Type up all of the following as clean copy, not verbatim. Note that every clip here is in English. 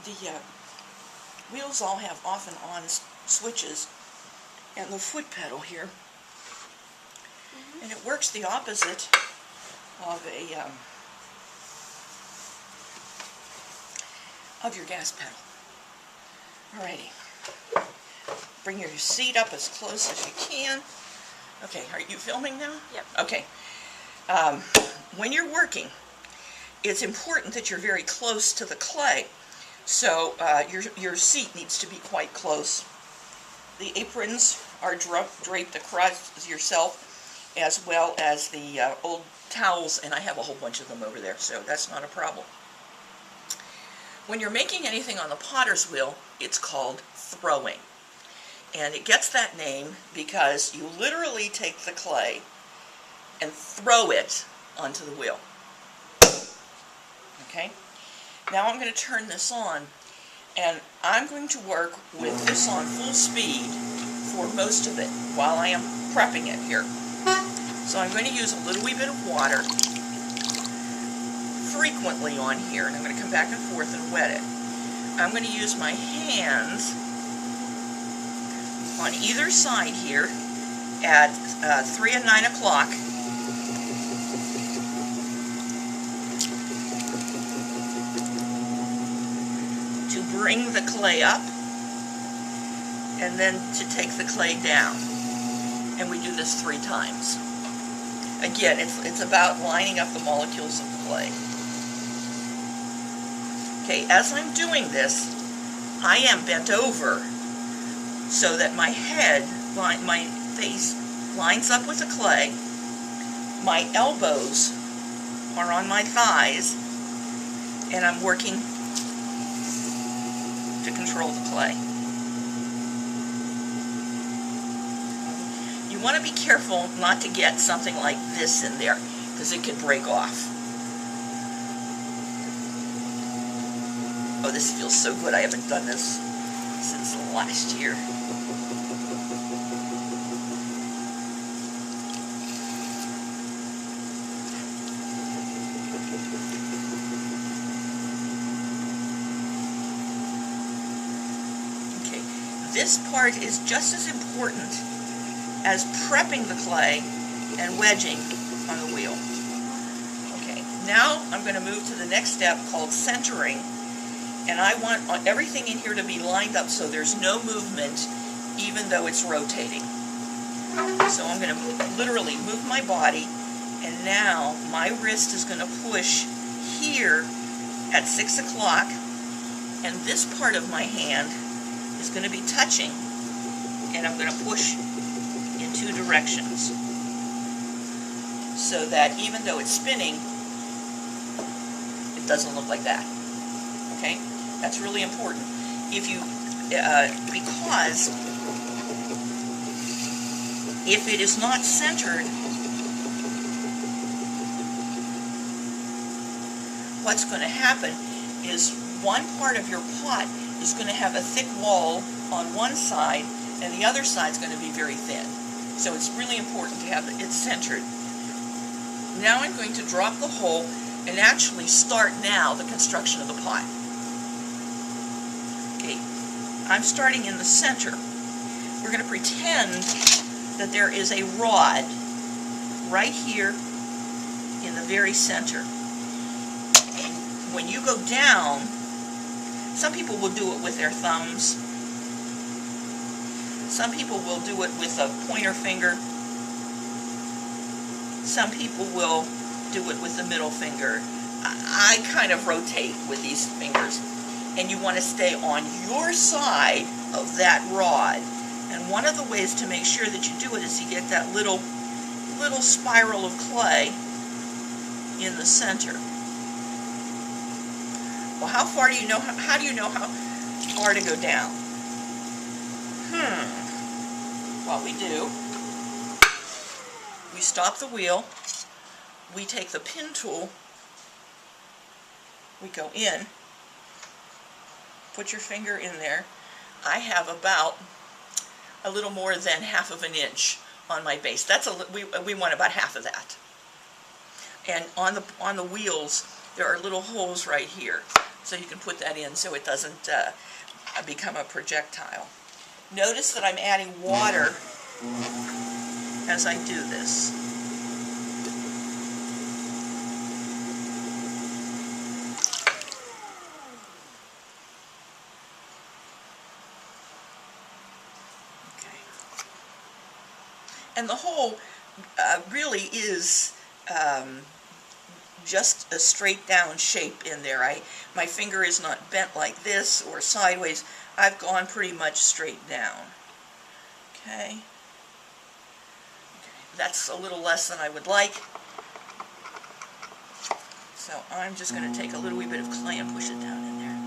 the wheels all have off and on switches, and the foot pedal here, and it works the opposite of your gas pedal. Alrighty, bring your seat up as close as you can. Okay, are you filming now? Yep. Okay. When you're working, it's important that you're very close to the clay. So your seat needs to be quite close. The aprons are draped across yourself, as well as the old towels, and I have a whole bunch of them over there, so that's not a problem. When you're making anything on the potter's wheel, it's called throwing. And it gets that name because you literally take the clay and throw it onto the wheel. Okay? Now I'm going to turn this on, and I'm going to work with this on full speed for most of it while I am prepping it here. So I'm going to use a little wee bit of water frequently on here, and I'm going to come back and forth and wet it. I'm going to use my hands on either side here at 3 and 9 o'clock. To bring the clay up, and then to take the clay down. And we do this 3 times. Again, it's about lining up the molecules of clay. Okay, as I'm doing this, I am bent over so that my head, my face lines up with the clay. My elbows are on my thighs, and I'm working to control the clay. You want to be careful not to get something like this in there, because it could break off. Oh, this feels so good. I haven't done this since last year. Okay, this part is just as important as prepping the clay and wedging on the wheel. Okay, now I'm going to move to the next step called centering. And I want everything in here to be lined up so there's no movement, even though it's rotating. So I'm going to literally move my body, and now my wrist is going to push here at 6 o'clock, and this part of my hand is going to be touching, and I'm going to push in 2 directions. So that even though it's spinning, it doesn't look like that. Okay? That's really important. If you, because if it is not centered, what's going to happen is one part of your pot is going to have a thick wall on one side, and the other side is going to be very thin. So it's really important to have it centered. Now I'm going to drop the hole and actually start now the construction of the pot. I'm starting in the center. We're going to pretend that there is a rod right here in the very center. And when you go down, some people will do it with their thumbs. Some people will do it with a pointer finger. Some people will do it with the middle finger. I kind of rotate with these fingers. And you want to stay on your side of that rod. And one of the ways to make sure that you do it is you get that little spiral of clay in the center. Well, how far do you know? How do you know how far to go down? Well, we do. We stop the wheel. We take the pin tool. We go in. Put your finger in there. I have about a little more than ½ of an inch on my base. That's we want about half of that. And on the wheels, there are little holes right here. So you can put that in so it doesn't become a projectile. Notice that I'm adding water as I do this. Okay. And the whole really is just a straight down shape in there. My finger is not bent like this or sideways. I've gone pretty much straight down. Okay. That's a little less than I would like. So I'm just going to take a little wee bit of clay and push it down in there.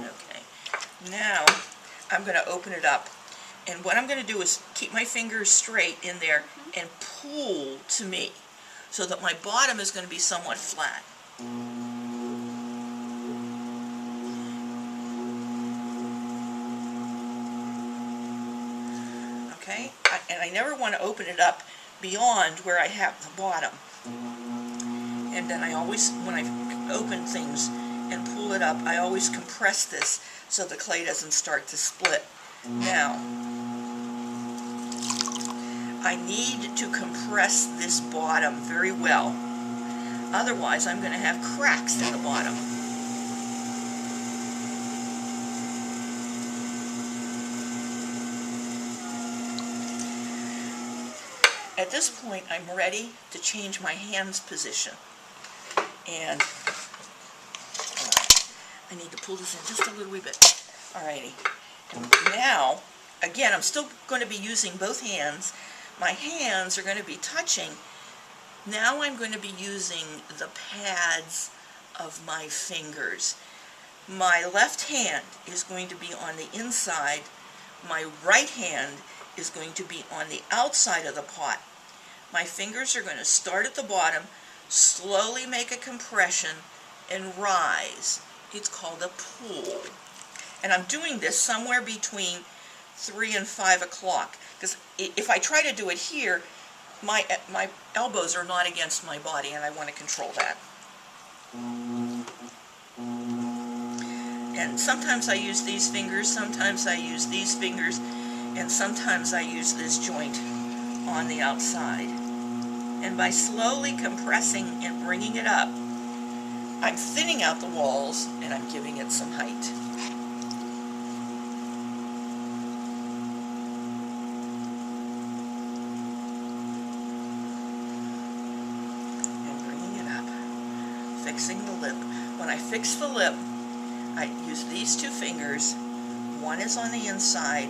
Okay. Now I'm going to open it up. And what I'm going to do is keep my fingers straight in there and pull to me so that my bottom is going to be somewhat flat. Okay? And I never want to open it up beyond where I have the bottom. And then I always, when I open things and pull it up, I always compress this so the clay doesn't start to split. Now, I need to compress this bottom very well. Otherwise, I'm going to have cracks in the bottom. At this point, I'm ready to change my hand's position. And I need to pull this in just a little wee bit. Alrighty. And now, again, I'm still going to be using both hands. My hands are going to be touching. Now I'm going to be using the pads of my fingers. My left hand is going to be on the inside. My right hand is going to be on the outside of the pot. My fingers are going to start at the bottom, slowly make a compression, and rise. It's called a pull. And I'm doing this somewhere between 3 and 5 o'clock, because if I try to do it here, my elbows are not against my body, and I want to control that. And sometimes I use these fingers, sometimes I use these fingers, and sometimes I use this joint on the outside. And by slowly compressing and bringing it up, I'm thinning out the walls and I'm giving it some height. And bringing it up, fixing the lip. When I fix the lip, I use these two fingers. One is on the inside,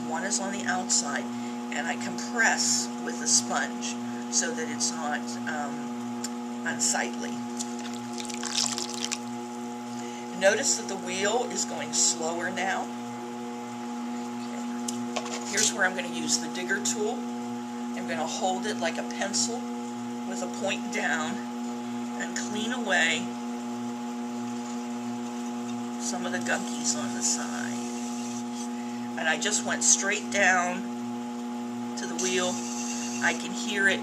one is on the outside, and I compress with a sponge so that it's not unsightly. Notice that the wheel is going slower now. Okay. Here's where I'm going to use the digger tool. I'm going to hold it like a pencil with a point down and clean away some of the gunkies on the side. And I just went straight down to the wheel. I can hear it.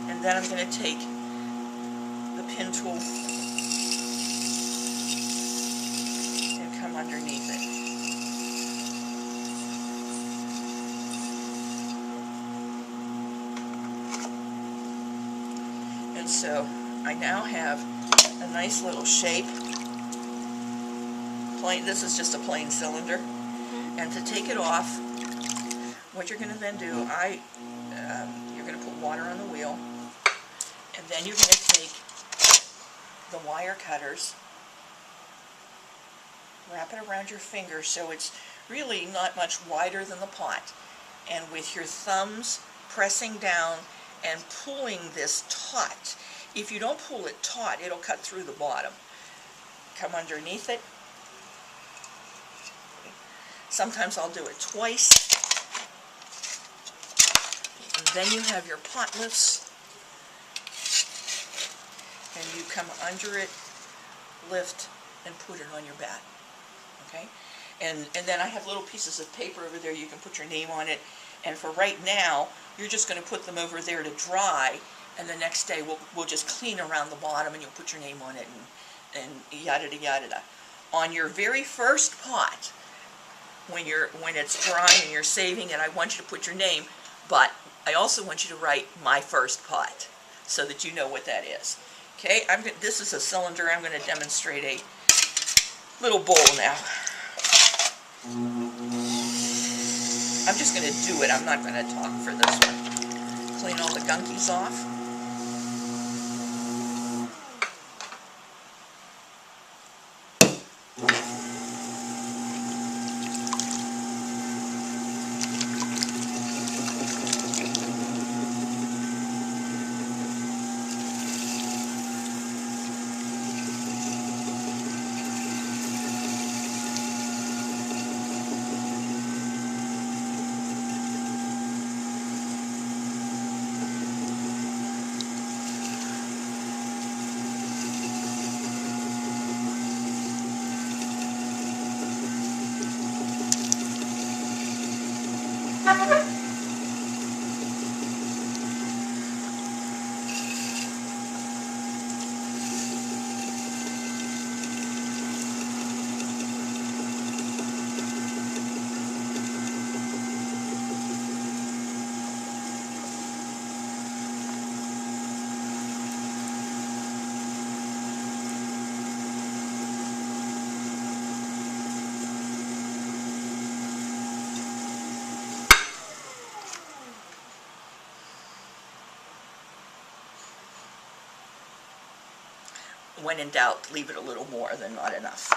And then I'm going to take the pin tool and come underneath it. And so I now have a nice little shape. This is just a plain cylinder. And to take it off, what you're going to then do, you're going to put water on the wheel. And then you're going to take the wire cutters, wrap it around your finger so it's really not much wider than the pot. And with your thumbs pressing down and pulling this taut. If you don't pull it taut, it'll cut through the bottom. Come underneath it. Sometimes I'll do it twice. And then you have your pot lifts. And you come under it, lift, and put it on your bat. Okay? And then I have little pieces of paper over there. You can put your name on it. And for right now, you're just going to put them over there to dry. And the next day, we'll just clean around the bottom, and you'll put your name on it and yada yada yada. On your very first pot, when it's drying and you're saving it, I want you to put your name, but I also want you to write my first pot so that you know what that is. Okay, this is a cylinder. I'm going to demonstrate a little bowl now. I'm just going to do it. I'm not going to talk for this one. Clean all the gunkies off. When in doubt, leave it a little more than not enough.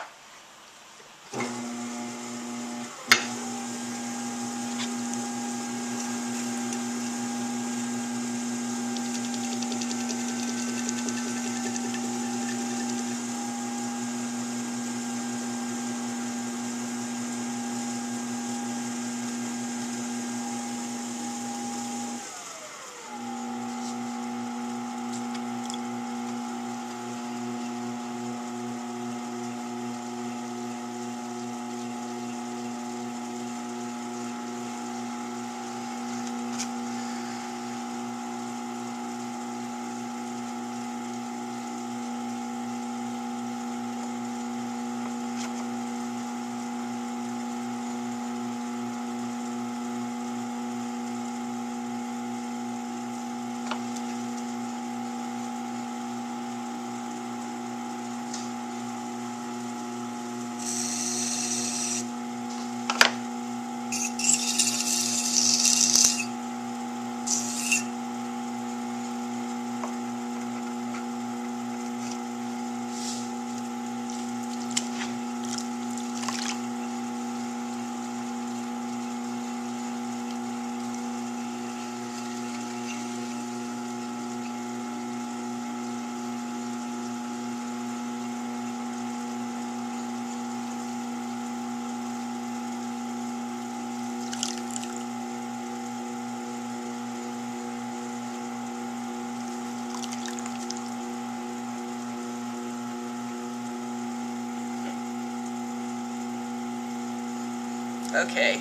Okay.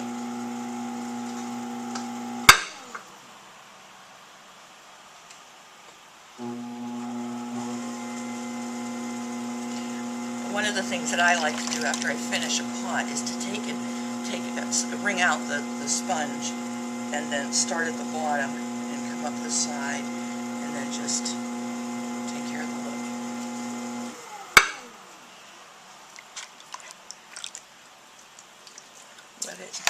One of the things that I like to do after I finish a pot is to wring out the sponge and then start at the bottom and come up the side and then just take care of the lip. Let it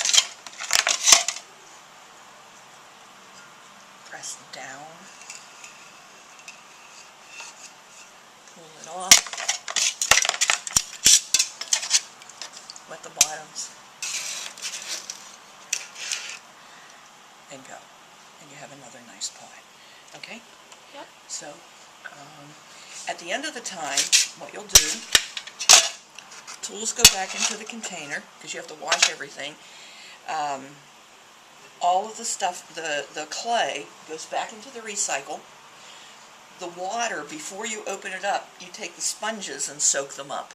press down, pull it off, wet the bottoms, and go. And you have another nice pie. Okay? Yep. So, at the end of the time, what you'll do, tools go back into the container, because you have to wash everything. All of the stuff, the clay, goes back into the recycle. The water, before you open it up, you take the sponges and soak them up.